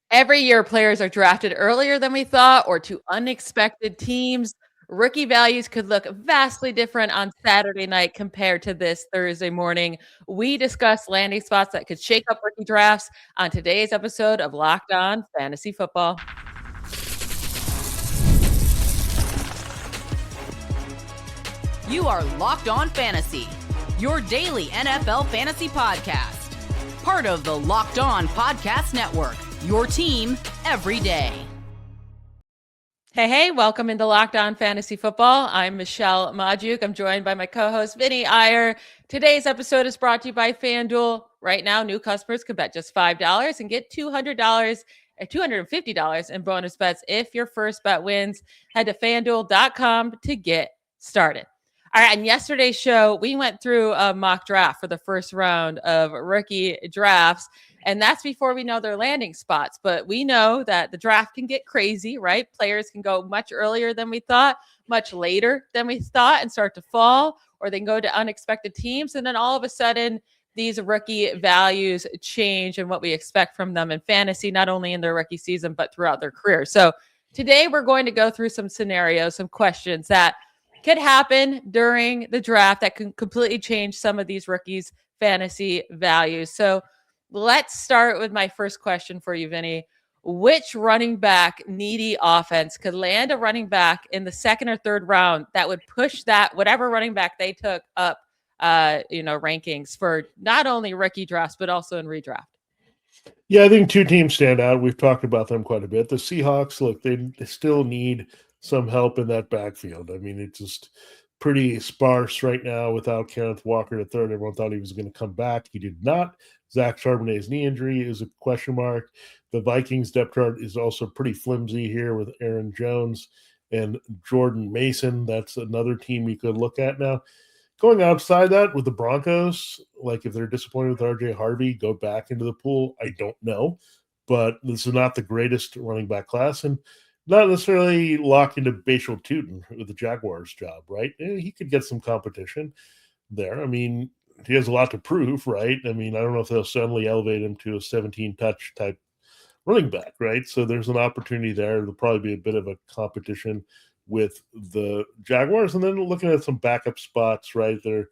Every year, players are drafted earlier than we thought or to unexpected teams. Rookie values could look vastly different on Saturday night compared to this Thursday morning. We discuss landing spots that could shake up rookie drafts on today's episode of Locked On Fantasy Football. You are Locked On Fantasy, your daily NFL fantasy podcast. Part of the Locked On Podcast Network, your team every day. Hey, welcome into Locked On Fantasy Football. I'm Michelle Magdziuk. I'm joined by my co-host, Vinnie Iyer. Today's episode is brought to you by FanDuel. Right now, new customers can bet just $5 and get $200 $250 in bonus bets if your first bet wins. Head to FanDuel.com to get started. All right, on yesterday's show, we went through a mock draft for the first round of rookie drafts, and that's before we know their landing spots. But we know that the draft can get crazy, right? Players can go much earlier than we thought, much later than we thought, and start to fall, or they can go to unexpected teams. And then all of a sudden, these rookie values change and what we expect from them in fantasy, not only in their rookie season, but throughout their career. So today we're going to go through some scenarios, some questions that could happen during the draft that can completely change some of these rookies' fantasy values. So let's start with my first question for you, Vinny. Which running back needy offense could land a running back in the second or third round that would push that whatever running back they took up, rankings for not only rookie drafts but also in redraft? Yeah, I think two teams stand out. We've talked about them quite a bit. The Seahawks, look, they still need some help in that backfield. I mean, it's just pretty sparse right now without Kenneth Walker III. Everyone thought he was going to come back. He did not. Zach Charbonnet's knee injury is a question mark. The Vikings depth chart is also pretty flimsy here with Aaron Jones and Jordan Mason. That's another team you could look at now. Going outside that with the Broncos, like if they're disappointed with RJ Harvey, go back into the pool. I don't know. But this is not the greatest running back class. And not necessarily lock into Bashal Tutin with the Jaguars job, right? He could get some competition there. I mean, he has a lot to prove, right? I mean, I don't know if they'll suddenly elevate him to a 17-touch type running back, right? So there's an opportunity there. There'll probably be a bit of a competition with the Jaguars. And then looking at some backup spots, right? They're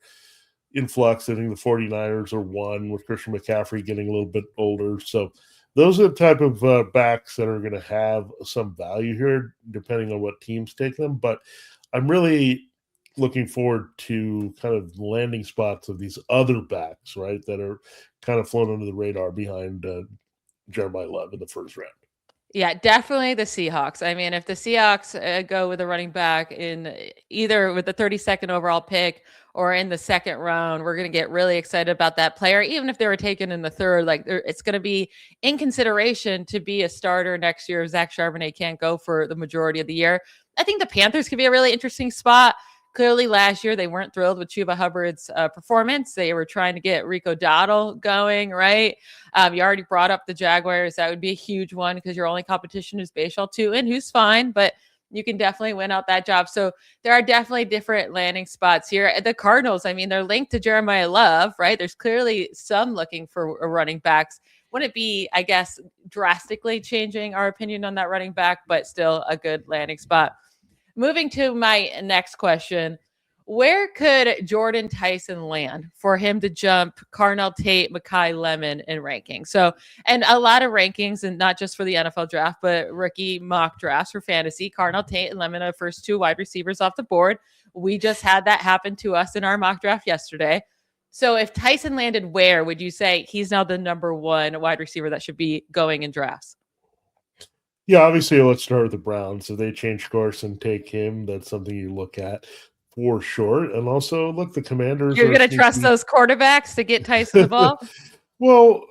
in flux. I think the 49ers are one with Christian McCaffrey getting a little bit older. So those are the type of backs that are going to have some value here, depending on what teams take them. But I'm really looking forward to kind of landing spots of these other backs, right, that are kind of flown under the radar behind Jeremiah Love in the first round. Yeah, definitely the Seahawks. I mean, if the Seahawks go with a running back in either with the 32nd overall pick or in the second round, we're going to get really excited about that player. Even if they were taken in the third, like it's going to be in consideration to be a starter next year. If Zach Charbonnet can't go for the majority of the year, I think the Panthers could be a really interesting spot. Clearly, last year they weren't thrilled with Chuba Hubbard's performance. They were trying to get Rico Dowdle going, right? You already brought up the Jaguars. That would be a huge one because your only competition is Bashal Tutin, who's fine, but you can definitely win out that job. So there are definitely different landing spots here. The Cardinals, I mean, they're linked to Jeremiah Love, right? There's clearly some looking for running backs. Wouldn't it be, I guess, drastically changing our opinion on that running back, but still a good landing spot. Moving to my next question, where could Jordyn Tyson land for him to jump Carnell Tate, Makai Lemon in rankings? So, and a lot of rankings, and not just for the NFL draft, but rookie mock drafts for fantasy. Carnell Tate and Lemon are the first two wide receivers off the board. We just had that happen to us in our mock draft yesterday. So if Tyson landed where, would you say he's now the number one wide receiver that should be going in drafts? Yeah, obviously, let's start with the Browns. If they change course and take him, that's something you look at for sure. And also, look, the Commanders. You're going to trust those quarterbacks to get Tyson the ball? Well,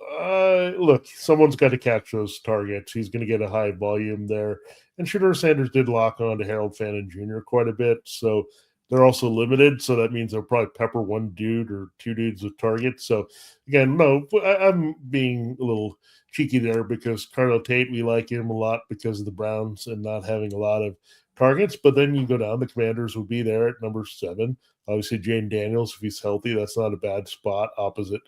look, someone's got to catch those targets. He's going to get a high volume there. And Shedeur Sanders did lock on to Harold Fannin Jr. quite a bit. So they're also limited. So that means they'll probably pepper one dude or two dudes with targets. So, again, no, I'm being a little cheeky there because Carnell Tate, we like him a lot because of the Browns and not having a lot of targets. But then you go down, the Commanders will be there at number 7. Obviously, Jane Daniels, if he's healthy, that's not a bad spot opposite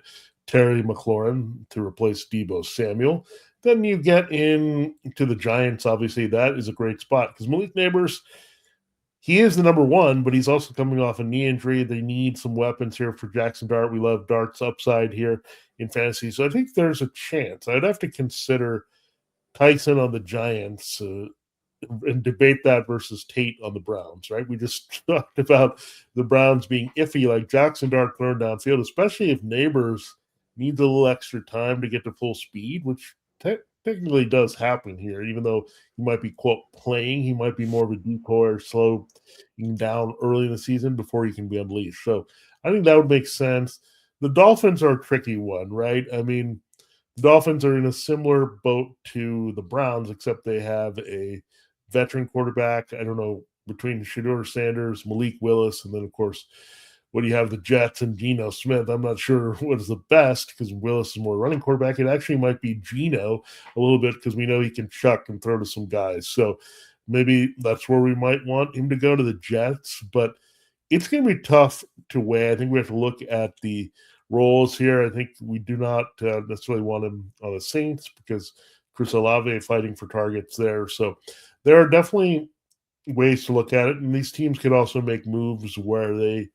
Terry McLaurin to replace Deebo Samuel. Then you get into the Giants. Obviously, that is a great spot because Malik Neighbors, he is the number one, but he's also coming off a knee injury. They need some weapons here for Jackson Dart. We love Dart's upside here in fantasy. So I think there's a chance. I'd have to consider Tyson on the Giants and debate that versus Tate on the Browns, right? We just talked about the Browns being iffy, like Jackson Dart throwing downfield, especially if Neighbors needs a little extra time to get to full speed, which technically does happen here, even though he might be, quote, playing. He might be more of a decoy or slowing down early in the season before he can be unleashed. So I think that would make sense. The Dolphins are a tricky one, right? I mean, the Dolphins are in a similar boat to the Browns, except they have a veteran quarterback. I don't know, between Shedeur Sanders, Malik Willis, and then, of course, what do you have, the Jets and Geno Smith? I'm not sure what is the best because Willis is more running quarterback. It actually might be Geno a little bit because we know he can chuck and throw to some guys. So maybe that's where we might want him to go, to the Jets. But it's going to be tough to weigh. I think we have to look at the roles here. I think we do not necessarily want him on the Saints because Chris Olave fighting for targets there. So there are definitely ways to look at it. And these teams could also make moves where they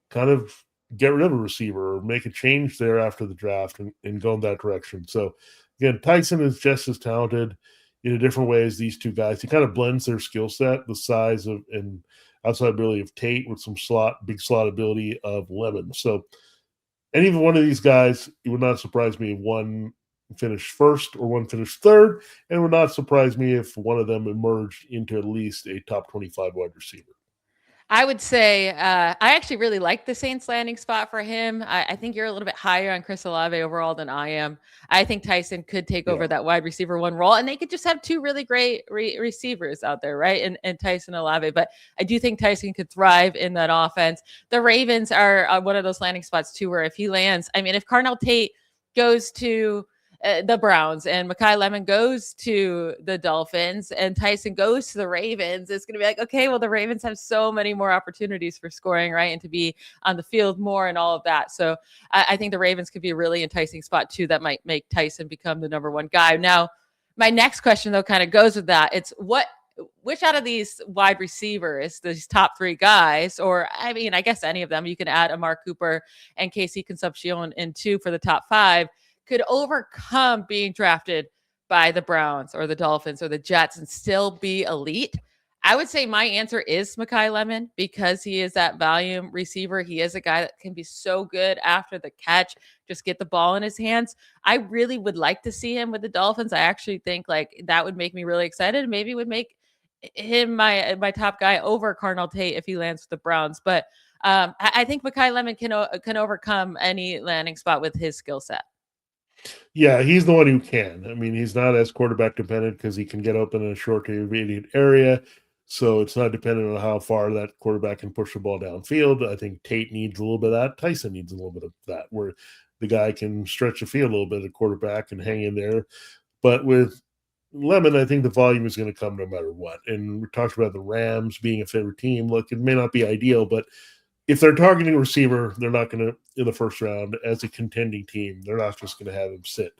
kind of get rid of a receiver or make a change there after the draft and go in that direction. So again, Tyson is just as talented in a different way as these two guys. He kind of blends their skill set, the size of and outside ability of Tate with some big slot ability of Lemon. So any one of these guys, it would not surprise me if one finished first or one finished third, and it would not surprise me if one of them emerged into at least a top 25 wide receiver. I would say I actually really like the Saints landing spot for him. I think you're a little bit higher on Chris Olave overall than I am. I think Tyson could take over that wide receiver one role, and they could just have two really great receivers out there, right? And Tyson Olave. But I do think Tyson could thrive in that offense. The Ravens are one of those landing spots too, where if he lands, I mean, if Carnell Tate goes to the Browns and Makai Lemon goes to the Dolphins and Tyson goes to the Ravens, it's going to be like, okay, well, the Ravens have so many more opportunities for scoring, right? And to be on the field more and all of that. So I think the Ravens could be a really enticing spot too that might make Tyson become the number one guy. Now, my next question though kind of goes with that. It's which out of these wide receivers, these top three guys, or I mean, I guess any of them, you can add Amari Cooper and KC Concepcion in two for the top five, could overcome being drafted by the Browns or the Dolphins or the Jets and still be elite? I would say my answer is Makai Lemon because he is that volume receiver. He is a guy that can be so good after the catch, just get the ball in his hands. I really would like to see him with the Dolphins. I actually think like that would make me really excited. Maybe would make him my top guy over Carnell Tate if he lands with the Browns. But I think Makai Lemon can overcome any landing spot with his skill set. Yeah, he's the one who can. I mean, he's not as quarterback dependent because he can get open in a short intermediate area. So it's not dependent on how far that quarterback can push the ball downfield. I think Tate needs a little bit of that. Tyson needs a little bit of that, where the guy can stretch the field a little bit, the quarterback, and hang in there. But with Lemon, I think the volume is going to come no matter what. And we talked about the Rams being a favorite team. Look, it may not be ideal, but if they're targeting a receiver, they're not going to, in the first round, as a contending team, they're not just going to have him sit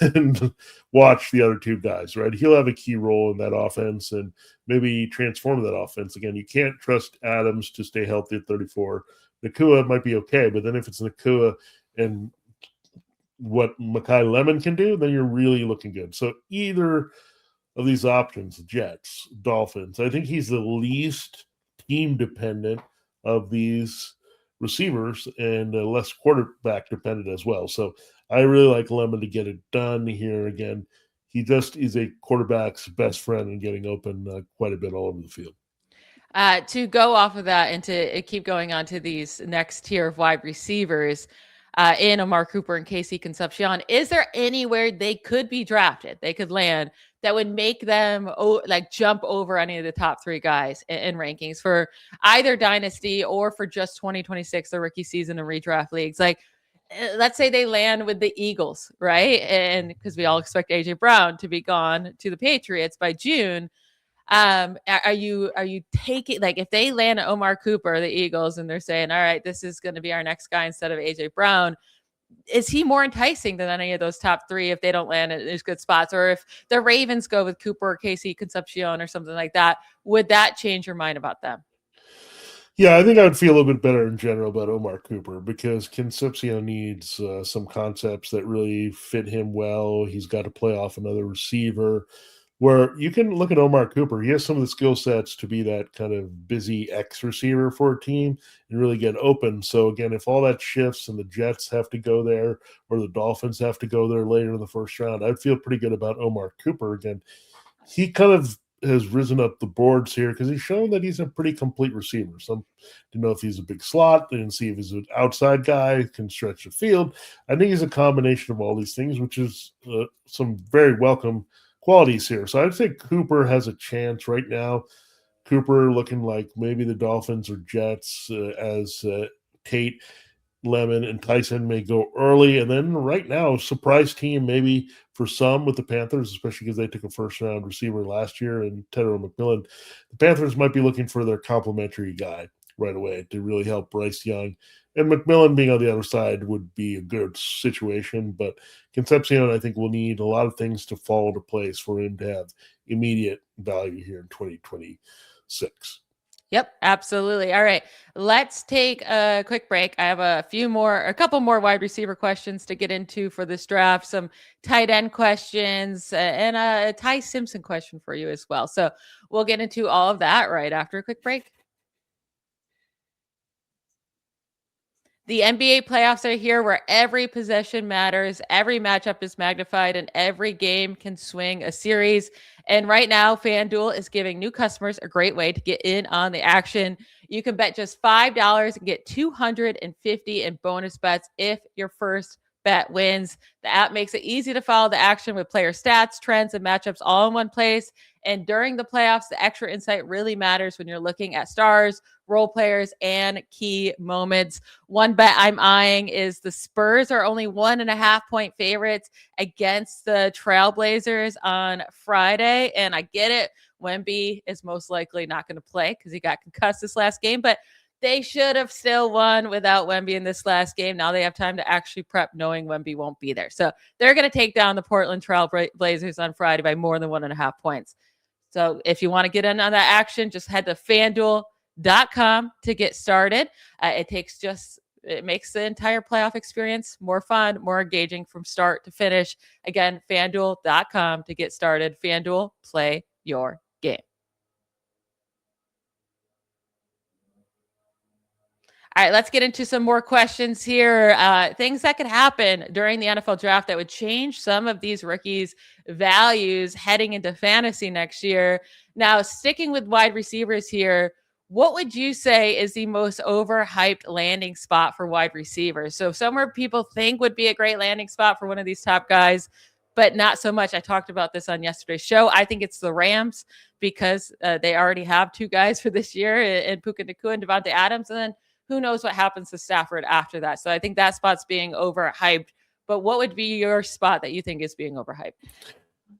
and watch the other two guys, right? He'll have a key role in that offense and maybe transform that offense. Again, you can't trust Adams to stay healthy at 34. Nakua might be okay, but then if it's Nakua and what Makai Lemon can do, then you're really looking good. So either of these options, Jets, Dolphins, I think he's the least team dependent of these receivers and less quarterback dependent as well. So I really like Lemon to get it done here. Again, he just is a quarterback's best friend and getting open quite a bit all over the field. To go off of that and to keep going on to these next tier of wide receivers in Amari Cooper and KC Concepcion, is there anywhere they could be drafted, they could land, that would make them like jump over any of the top three guys in rankings for either dynasty or for just 2026, the rookie season and redraft leagues? Like, let's say they land with the Eagles, right? And because we all expect AJ Brown to be gone to the Patriots by June. Are you taking, like, if they land Omar Cooper, the Eagles, and they're saying, all right, this is going to be our next guy instead of AJ Brown, is he more enticing than any of those top three if they don't land in these good spots? Or if the Ravens go with Cooper or Casey Concepcion or something like that, would that change your mind about them? Yeah, I think I would feel a little bit better in general about Omar Cooper because Concepcion needs some concepts that really fit him well. He's got to play off another receiver. Where you can look at Omar Cooper, he has some of the skill sets to be that kind of busy X receiver for a team and really get open. So again, if all that shifts and the Jets have to go there or the Dolphins have to go there later in the first round, I'd feel pretty good about Omar Cooper. Again, he kind of has risen up the boards here because he's shown that he's a pretty complete receiver. Some didn't know if he's a big slot, they didn't see if he's an outside guy, can stretch the field. I think he's a combination of all these things, which is some very welcome qualities here. So I'd say Cooper has a chance right now. Cooper looking like maybe the Dolphins or Jets as Tate, Lemon, and Tyson may go early. And then right now, surprise team maybe for some with the Panthers, especially because they took a first-round receiver last year and Tedder McMillan. The Panthers might be looking for their complementary guy right away to really help Bryce Young. And McMillan being on the other side would be a good situation. But Concepcion, I think, will need a lot of things to fall into place for him to have immediate value here in 2026. Yep, absolutely. All right, let's take a quick break. I have a couple more wide receiver questions to get into for this draft, some tight end questions, and a Ty Simpson question for you as well. So we'll get into all of that right after a quick break. The NBA playoffs are here where every possession matters, every matchup is magnified, and every game can swing a series. And right now, FanDuel is giving new customers a great way to get in on the action. You can bet just $5 and get $250 in bonus bets if your first bet wins. The app makes it easy to follow the action with player stats, trends, and matchups all in one place. And during the playoffs, the extra insight really matters when you're looking at stars, role players, and key moments. One bet I'm eyeing is the Spurs are only 1.5-point favorites against the Trailblazers on Friday. And I get it. Wemby is most likely not going to play because he got concussed this last game, but they should have still won without Wemby in this last game. Now they have time to actually prep knowing Wemby won't be there. So they're going to take down the Portland Trailblazers on Friday by more than 1.5 points. So if you want to get in on that action, just head to FanDuel.com to get started. It makes the entire playoff experience more fun, more engaging from start to finish. Again, FanDuel.com to get started. FanDuel, play your game. All right, let's get into some more questions here. Things that could happen during the NFL draft that would change some of these rookies' values heading into fantasy next year. Now, sticking with wide receivers here, what would you say is the most overhyped landing spot for wide receivers? So somewhere people think would be a great landing spot for one of these top guys, but not so much. I talked about this on yesterday's show. I think it's the Rams because they already have two guys for this year in Puka Nacua and Devontae Adams, and then who knows what happens to Stafford after that. So I think that spot's being overhyped. But what would be your spot that you think is being overhyped?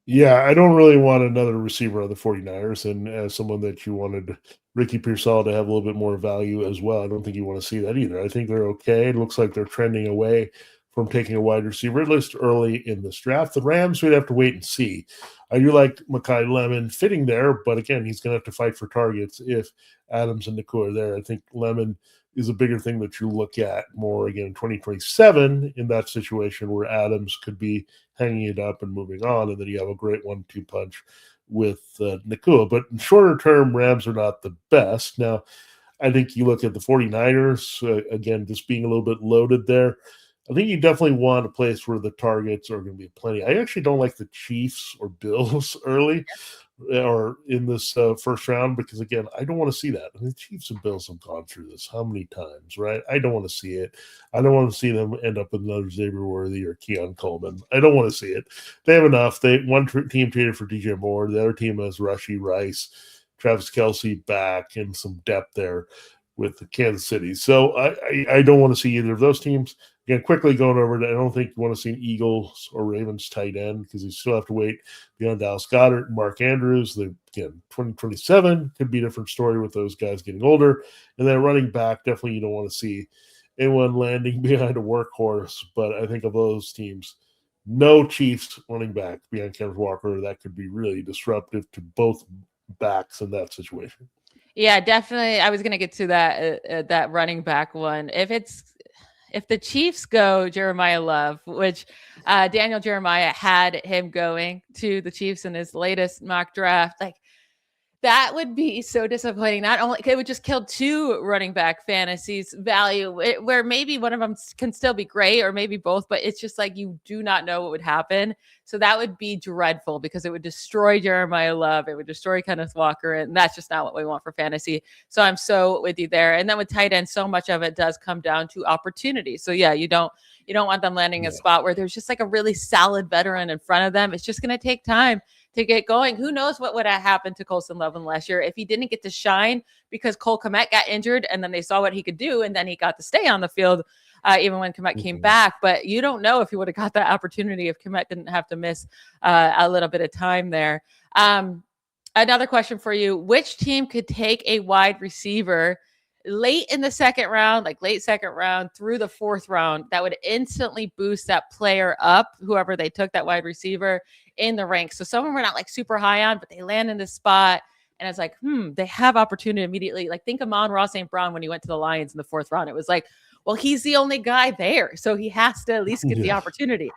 Yeah, I don't really want another receiver on the 49ers. And as someone that you wanted Ricky Pearsall to have a little bit more value as well, I don't think you want to see that either. I think they're okay. It looks like they're trending away from taking a wide receiver, at least early in this draft. The Rams, we'd have to wait and see. I do like Makai Lemon fitting there, but again, he's going to have to fight for targets if Adams and Nacua are there. I think Lemon is a bigger thing that you look at more again in 2027 in that situation where Adams could be hanging it up and moving on, and then you have a great 1-2 punch with Nacua. But in shorter term, Rams are not the best. Now, I think you look at the 49ers, again, just being a little bit loaded there. I think you definitely want a place where the targets are going to be plenty. I actually don't like the Chiefs or Bills early or in this first round because, again, I don't want to see that. I mean, the Chiefs and Bills have gone through this how many times, right? I don't want to see it. I don't want to see them end up with another Xavier Worthy or Keon Coleman. I don't want to see it. They have enough. One team traded for DJ Moore. The other team has Rashee Rice, Travis Kelce back, and some depth there with the Kansas City. So I don't want to see either of those teams. Again, quickly going over it, I don't think you want to see an Eagles or Ravens tight end because you still have to wait beyond Dallas Goedert and Mark Andrews. Again, 2027 could be a different story with those guys getting older. And then running back, definitely you don't want to see anyone landing behind a workhorse. But I think of those teams, no Chiefs running back behind Kenneth Walker. That could be really disruptive to both backs in that situation. Yeah, definitely. I was going to get to that running back one. If the Chiefs go Jeremiah Love, which Daniel Jeremiah had him going to the Chiefs in his latest mock draft, like that would be so disappointing. Not only it would just kill two running back fantasies value, where maybe one of them can still be great or maybe both, but it's just like you do not know what would happen. So that would be dreadful because it would destroy Jeremiah Love. It would destroy Kenneth Walker. And that's just not what we want for fantasy. So I'm so with you there. And then with tight end, so much of it does come down to opportunity. So yeah, you don't want them landing in a spot where there's just like a really solid veteran in front of them. It's just going to take time to get going. Who knows what would have happened to Colson Loveland last year if he didn't get to shine because Cole Kmet got injured and then they saw what he could do and then he got to stay on the field even when Kmet came back. But you don't know if he would have got that opportunity if Kmet didn't have to miss a little bit of time there. Another question for you. Which team could take a wide receiver late in the second round, like late second round through the fourth round, that would instantly boost that player up, whoever they took that wide receiver in the ranks? So someone we're not like super high on, but they land in this spot and it's like, they have opportunity immediately. Like think of Amon-Ra St. Brown when he went to the Lions in the fourth round. It was like, well, he's the only guy there, so he has to at least get the opportunity.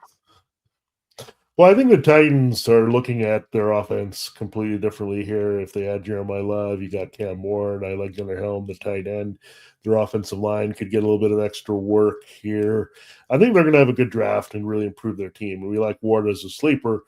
Well, I think the Titans are looking at their offense completely differently here. If they had Jeremiah Love, you got Cam Ward, I like Gunnar Helm, the tight end. Their offensive line could get a little bit of extra work here. I think they're going to have a good draft and really improve their team. And we like Ward as a sleeper.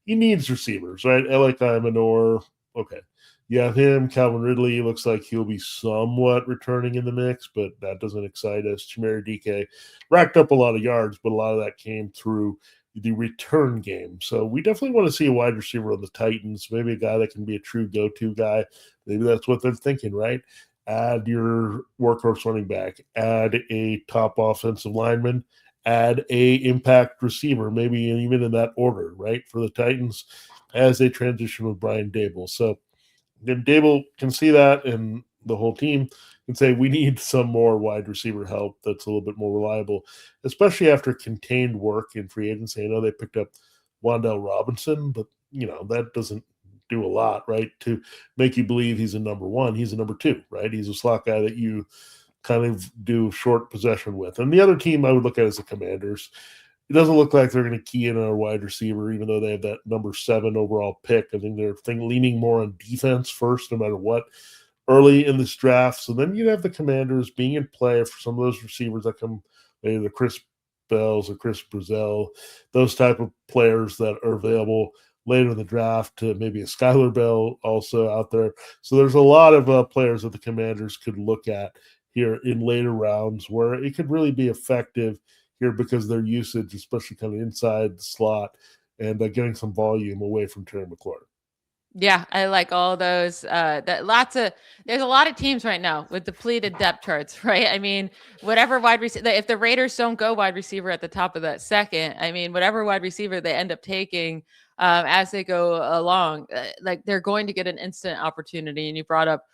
He needs receivers, right? Eli Manor, okay. You have him. Calvin Ridley looks like he'll be somewhat returning in the mix, but that doesn't excite us. Chimere Dike racked up a lot of yards, but a lot of that came through the return game. So we definitely want to see a wide receiver on the Titans, maybe a guy that can be a true go-to guy. Maybe that's what they're thinking, right? Add your workhorse running back, add a top offensive lineman, add a impact receiver, maybe even in that order, right? For the Titans as they transition with Brian Daboll. So then Daboll can see that, and the whole team can say we need some more wide receiver help that's a little bit more reliable, especially after contained work in free agency. I know they picked up Wan'Dale Robinson, but that doesn't do a lot, right? To make you believe he's a number one, he's a number two, right? He's a slot guy that you kind of do short possession with. And the other team I would look at is the Commanders. It doesn't look like they're going to key in on a wide receiver, even though they have that number 7 overall pick. I think they're leaning more on defense first, no matter what, early in this draft. So then you have the Commanders being in play for some of those receivers that come, maybe the Chris Bells or Chris Brazell, those type of players that are available later in the draft, to maybe a Skylar Bell also out there. So there's a lot of players that the Commanders could look at here in later rounds where it could really be effective here because their usage, especially kind of inside the slot and getting some volume away from Terry McLaurin. Yeah, I like all those. There's a lot of teams right now with depleted depth charts, right? I mean, whatever wide receiver, if the Raiders don't go wide receiver at the top of that second, I mean, whatever wide receiver they end up taking as they go along, like they're going to get an instant opportunity. And you brought up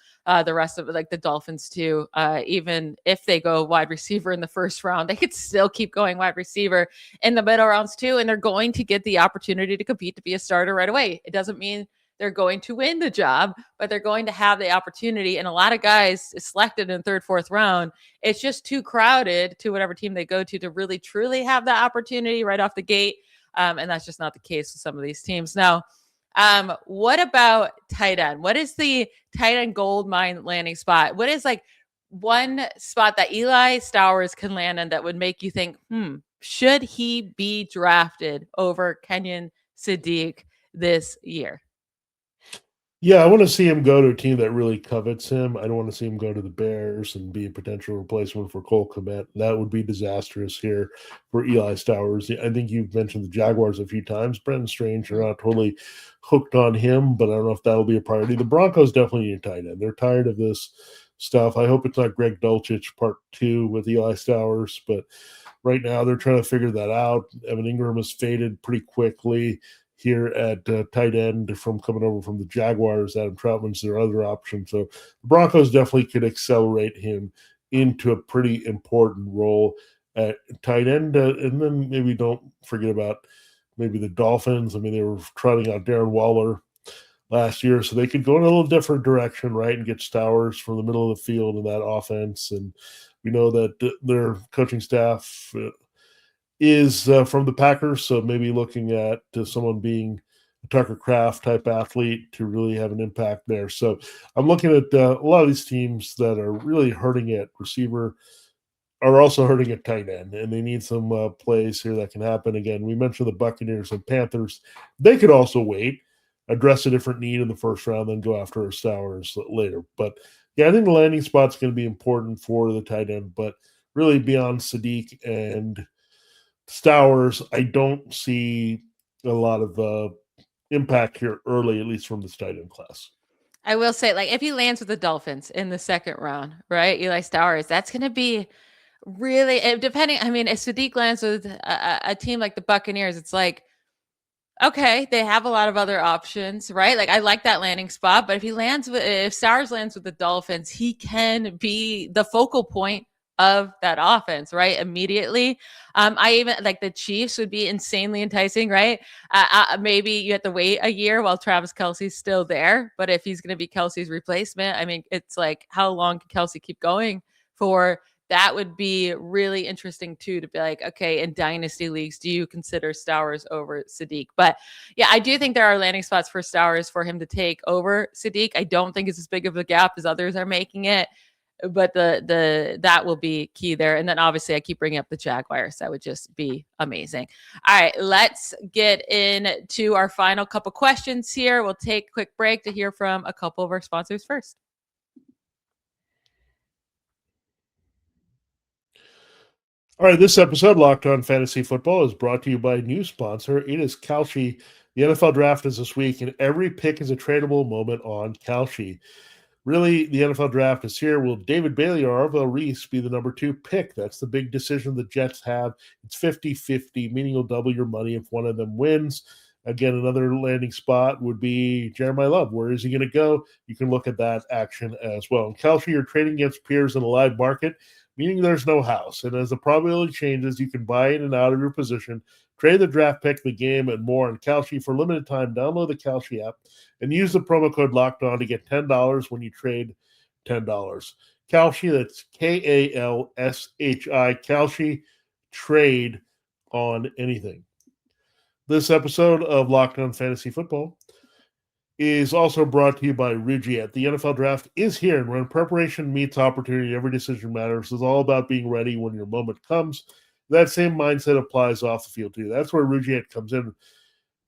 the rest of it, like the Dolphins too. Even if they go wide receiver in the first round, they could still keep going wide receiver in the middle rounds too. And they're going to get the opportunity to compete to be a starter right away. It doesn't mean they're going to win the job, but they're going to have the opportunity. And a lot of guys selected in third, fourth round, it's just too crowded to whatever team they go to really, truly have that opportunity right off the gate. And that's just not the case with some of these teams. Now, what about tight end? What is the tight end gold mine landing spot? What is like one spot that Eli Stowers can land in that would make you think, should he be drafted over Kenyon Sadiq this year? Yeah, I want to see him go to a team that really covets him. I don't want to see him go to the Bears and be a potential replacement for Cole Kmet. That would be disastrous here for Eli Stowers. I think you've mentioned the Jaguars a few times. Brendan Strange are not totally hooked on him, but I don't know if that'll be a priority. The Broncos definitely need a tight end. They're tired of this stuff. I hope it's not Greg Dulcich part 2 with Eli Stowers, but right now they're trying to figure that out. Evan Ingram has faded pretty quickly here at tight end from coming over from the Jaguars. Adam Troutman's their other option. So the Broncos definitely could accelerate him into a pretty important role at tight end. And then maybe don't forget about maybe the Dolphins. I mean, they were trotting out Darren Waller last year, so they could go in a little different direction, right, and get Stowers from the middle of the field in that offense. And we know that their coaching staff is from the Packers, so maybe looking at someone being a Tucker Kraft type athlete to really have an impact there. So I'm looking at a lot of these teams that are really hurting at receiver are also hurting at tight end, and they need some plays here that can happen. Again, we mentioned the Buccaneers and Panthers. They could also wait, address a different need in the first round, then go after Stowers later. But yeah, I think the landing spot's going to be important for the tight end, but really beyond Sadiq and Stowers, I don't see a lot of impact here early, at least from this tight end class. I will say, like, if he lands with the Dolphins in the second round, right, Eli Stowers, that's going to be really, depending. I mean, if Sadiq lands with a team like the Buccaneers, it's like, okay, they have a lot of other options, right? Like, I like that landing spot, but if Stowers lands with the Dolphins, he can be the focal point of that offense, right? Immediately. I even like the Chiefs would be insanely enticing, right? Maybe you have to wait a year while Travis Kelce's still there, but if he's going to be Kelce's replacement, I mean, it's like, how long can Kelce keep going for? That would be really interesting too, to be like, okay, in dynasty leagues, do you consider Stowers over Sadiq? But yeah, I do think there are landing spots for Stowers for him to take over Sadiq. I don't think it's as big of a gap as others are making it, but that will be key there. And then obviously I keep bringing up the Jaguars. That would just be amazing. All right, let's get into our final couple questions here. We'll take a quick break to hear from a couple of our sponsors first. All right, this episode, Locked On Fantasy Football, is brought to you by a new sponsor. It is Kalshi. The NFL Draft is this week, and every pick is a tradable moment on Kalshi. Really, the NFL Draft is here. Will David Bailey or Arvell Reese be the number 2 pick? That's the big decision the Jets have. It's 50-50, meaning you'll double your money if one of them wins. Again, another landing spot would be Jeremiah Love. Where is he going to go? You can look at that action as well. In Kalshi, you're trading against peers in a live market, meaning there's no house. And as the probability changes, you can buy in and out of your position, trade the draft pick, the game, and more on Kalshi. For a limited time, download the Kalshi app and use the promo code LOCKEDON to get $10 when you trade $10. Kalshi, that's Kalshi, Kalshi, trade on anything. This episode of Locked On Fantasy Football is also brought to you by Rugiet. The NFL Draft is here, and when preparation meets opportunity, every decision matters. It's all about being ready when your moment comes. That same mindset applies off the field, too. That's where Rugiet comes in.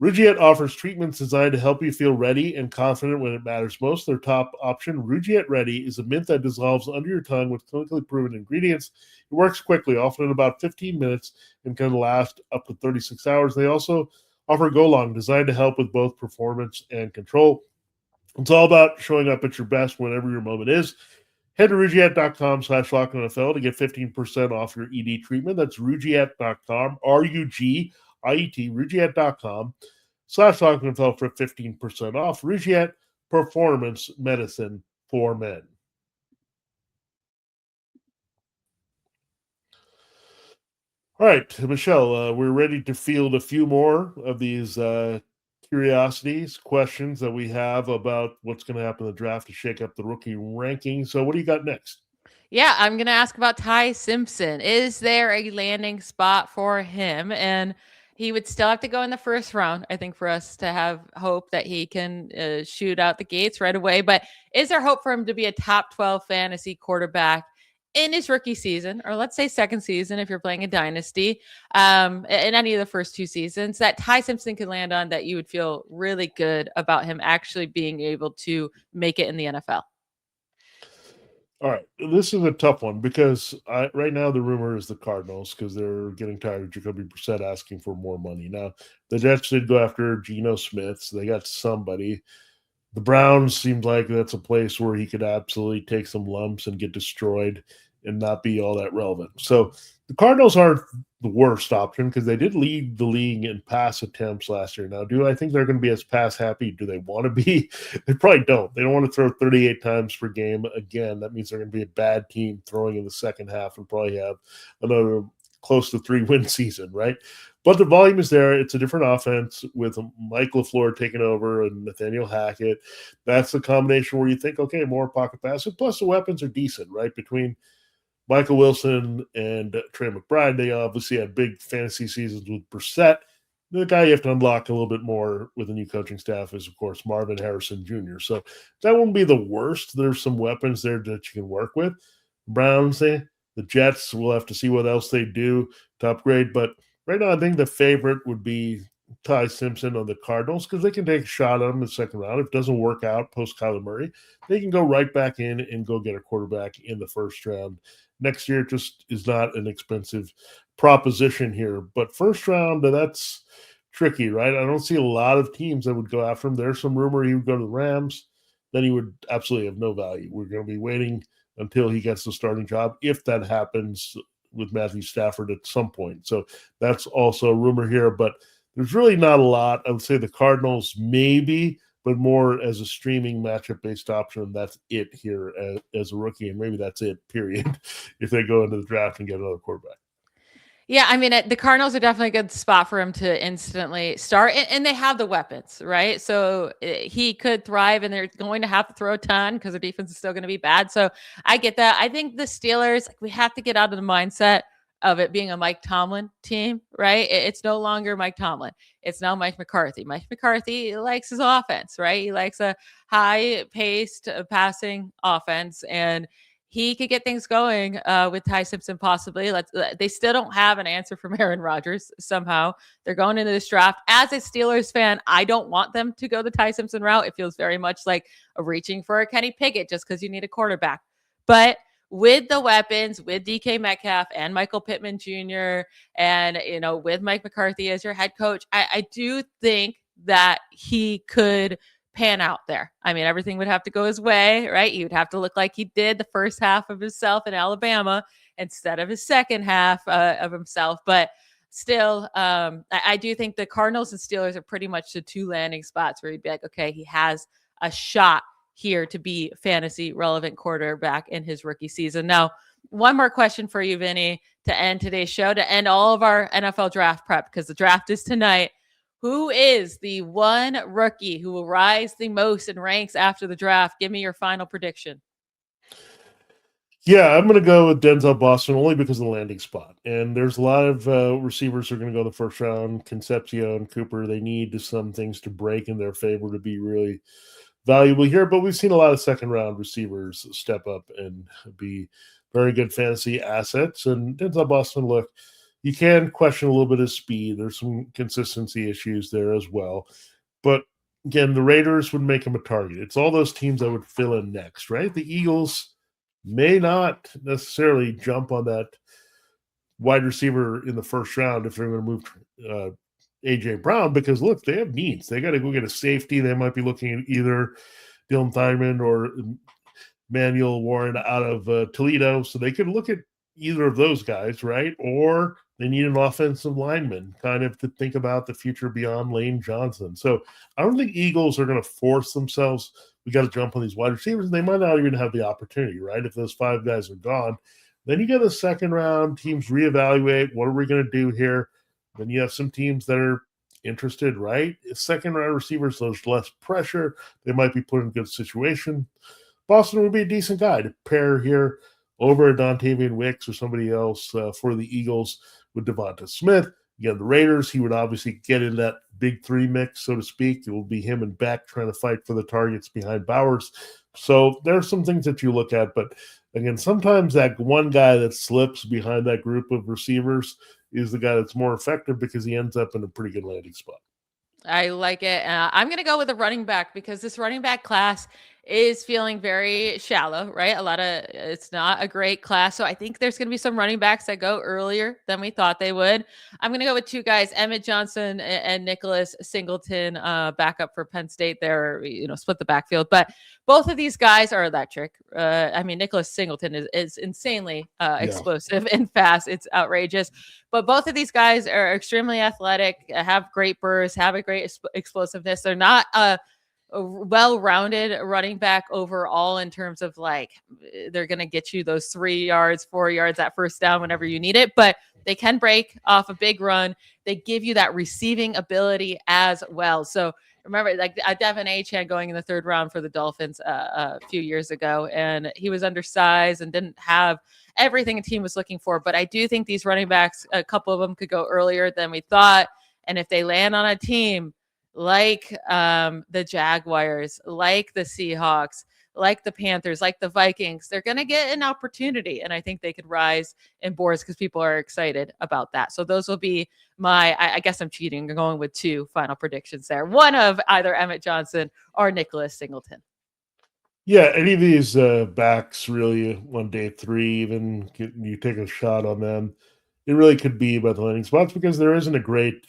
Rugiet offers treatments designed to help you feel ready and confident when it matters most. Their top option, Rugiet Ready, is a mint that dissolves under your tongue with clinically proven ingredients. It works quickly, often in about 15 minutes, and can last up to 36 hours. They also offer Go Long, designed to help with both performance and control. It's all about showing up at your best whenever your moment is. Head to Rugiet.com/LockedOnNFL to get 15% off your ED treatment. That's Rugiet.com, Rugiet, Rugiet.com/LockedOnNFL for 15% off. Rugiet, performance medicine for men. All right, Michelle, we're ready to field a few more of these curiosities, questions that we have about what's going to happen in the draft to shake up the rookie ranking. So what do you got next? Yeah, I'm going to ask about Ty Simpson. Is there a landing spot for him? And he would still have to go in the first round, I think, for us to have hope that he can shoot out the gates right away. But is there hope for him to be a top 12 fantasy quarterback in his rookie season, or let's say second season if you're playing a dynasty, in any of the first 2 seasons, that Ty Simpson could land on, that you would feel really good about him actually being able to make it in the NFL? All right, this is a tough one because right now the rumor is the Cardinals, because they're getting tired of Jacoby Brissett asking for more money. Now, the Jets did go after Geno Smith, so they got somebody. The Browns seemed like that's a place where he could absolutely take some lumps and get destroyed and not be all that relevant. So the Cardinals aren't the worst option because they did lead the league in pass attempts last year. Now, do I think they're going to be as pass happy? Do they want to be? They probably don't. They don't want to throw 38 times per game again. That means they're going to be a bad team throwing in the second half and probably have another close to 3-win season, right? But the volume is there. It's a different offense with Mike LaFleur taking over and Nathaniel Hackett. That's a combination where you think, okay, more pocket passing. Plus the weapons are decent, right? Between Michael Wilson and Trey McBride, they obviously had big fantasy seasons with Brissett. The guy you have to unlock a little bit more with a new coaching staff is, of course, Marvin Harrison Jr. So that wouldn't be the worst. There's some weapons there that you can work with. Browns, the Jets, we'll have to see what else they do to upgrade. But right now, I think the favorite would be Ty Simpson on the Cardinals because they can take a shot at him in the second round. If it doesn't work out post Kyler Murray, they can go right back in and go get a quarterback in the first round. Next year just is not an expensive proposition here. But first round, that's tricky, right? I don't see a lot of teams that would go after him. There's some rumor he would go to the Rams. Then he would absolutely have no value. We're going to be waiting until he gets the starting job, if that happens with Matthew Stafford at some point. So that's also a rumor here, but there's really not a lot. I would say the Cardinals maybe, but more as a streaming matchup-based option. That's it here as a rookie, and maybe that's it, period, if they go into the draft and get another quarterback. Yeah, I mean, the Cardinals are definitely a good spot for him to instantly start, and they have the weapons, right? So he could thrive, and they're going to have to throw a ton because their defense is still going to be bad. So I get that. I think the Steelers, we have to get out of the mindset of it being a Mike Tomlin team, right? It's no longer Mike Tomlin. It's now Mike McCarthy. Mike McCarthy likes his offense, right? He likes a high-paced passing offense, and he could get things going with Ty Simpson possibly. They still don't have an answer from Aaron Rodgers somehow. They're going into this draft. As a Steelers fan, I don't want them to go the Ty Simpson route. It feels very much like a reaching for a Kenny Pickett just because you need a quarterback. But with the weapons, with DK Metcalf and Michael Pittman Jr. and, with Mike McCarthy as your head coach, I do think that he could pan out there. I mean, everything would have to go his way, right? He would have to look like he did the first half of himself in Alabama instead of his second half of himself. But still, I do think the Cardinals and Steelers are pretty much the two landing spots where you'd be like, okay, he has a shot here to be fantasy relevant quarterback in his rookie season. Now, one more question for you, Vinny, to end today's show, to end all of our NFL draft prep, because the draft is tonight. Who is the one rookie who will rise the most in ranks after the draft? Give me your final prediction. Yeah, I'm going to go with Denzel Boston only because of the landing spot. And there's a lot of receivers who are going to go the first round. Concepcion, Cooper, they need some things to break in their favor to be really valuable here. But we've seen a lot of second-round receivers step up and be very good fantasy assets. And Denzel Boston, look, you can question a little bit of speed. There's some consistency issues there as well. But again, the Raiders would make him a target. It's all those teams that would fill in next, right? The Eagles may not necessarily jump on that wide receiver in the first round if they're going to move A.J. Brown because, look, they have needs. They got to go get a safety. They might be looking at either Dylan Thurman or Manuel Warren out of Toledo. So they could look at either of those guys, right? Or they need an offensive lineman kind of to think about the future beyond Lane Johnson. So I don't think Eagles are going to force themselves. We got to jump on these wide receivers. They might not even have the opportunity, right? If those five guys are gone, then you get a second round. Teams reevaluate. What are we going to do here? Then you have some teams that are interested, right? Second round receivers, there's less pressure. They might be put in a good situation. Boston would be a decent guy to pair here over Dontavian Wicks or somebody else for the Eagles with Devonta Smith. Again, the Raiders, he would obviously get in that big three mix, so to speak. It will be him and Beck trying to fight for the targets behind Bowers. So there are some things that you look at. But again, sometimes that one guy that slips behind that group of receivers is the guy that's more effective because he ends up in a pretty good landing spot. I like it. I'm going to go with a running back because this running back class is feeling very shallow, right? It's not a great class. So I think there's going to be some running backs that go earlier than we thought they would. I'm going to go with two guys, Emmett Johnson and Nicholas Singleton, backup for Penn State there, split the backfield. But both of these guys are electric. Nicholas Singleton is insanely explosive and fast. It's outrageous. But both of these guys are extremely athletic, have great bursts, have a great explosiveness. They're not a well-rounded running back overall in terms of they're going to get you those 3 yards, 4 yards at first down whenever you need it, but they can break off a big run. They give you that receiving ability as well. So remember, Devin Achane going in the 3rd round for the Dolphins a few years ago, and he was undersized and didn't have everything a team was looking for. But I do think these running backs, a couple of them could go earlier than we thought. And if they land on a team like the Jaguars, like the Seahawks, like the Panthers, like the Vikings, they're going to get an opportunity. And I think they could rise in boards because people are excited about that. So those will be I guess I'm cheating. I'm going with 2 final predictions there. One of either Emmett Johnson or Nicholas Singleton. Yeah, any of these backs really on day 3, even you take a shot on them, it really could be about the landing spots because there isn't a great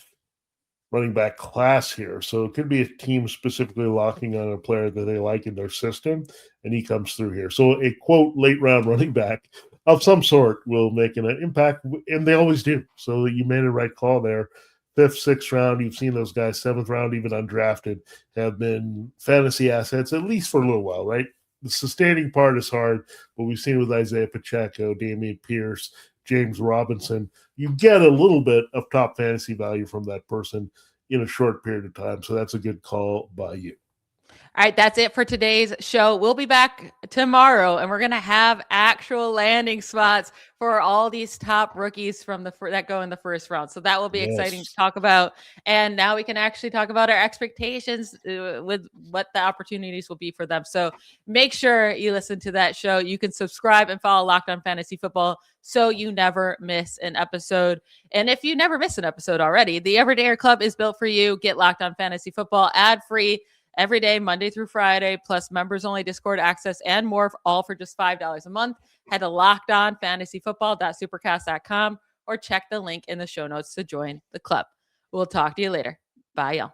running back class here. So it could be a team specifically locking on a player that they like in their system, and he comes through here. So a, quote, late round running back of some sort will make an impact, and they always do. So you made a right call there. 5th, 6th round, you've seen those guys, 7th round, even undrafted, have been fantasy assets, at least for a little while, right? The sustaining part is hard, but we've seen with Isaiah Pacheco, Dameon Pierce, James Robinson, you get a little bit of top fantasy value from that person in a short period of time. So that's a good call by you. All right, that's it for today's show. We'll be back tomorrow, and we're going to have actual landing spots for all these top rookies that go in the 1st round. So that will be exciting to talk about. And now we can actually talk about our expectations with what the opportunities will be for them. So make sure you listen to that show. You can subscribe and follow Locked On Fantasy Football so you never miss an episode. And if you never miss an episode already, the Everydayer Club is built for you. Get Locked On Fantasy Football ad-free every day, Monday through Friday, plus members-only Discord access and more, all for just $5 a month. Head to lockedonfantasyfootball.supercast.com or check the link in the show notes to join the club. We'll talk to you later. Bye, y'all.